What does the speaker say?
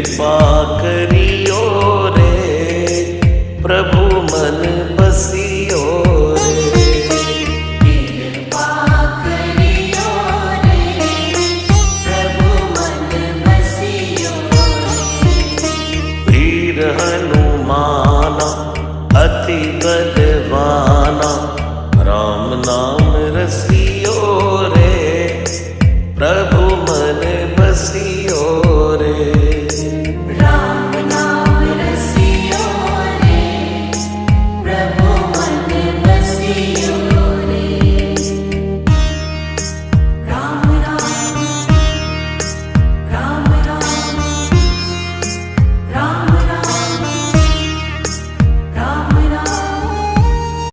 कृपा करियो रे, प्रभु मन बसियो रे। कृपा करियो रे, प्रभु मन बसियो रे। वीर हनुमाना अति बलवाना, राम नाम रसिया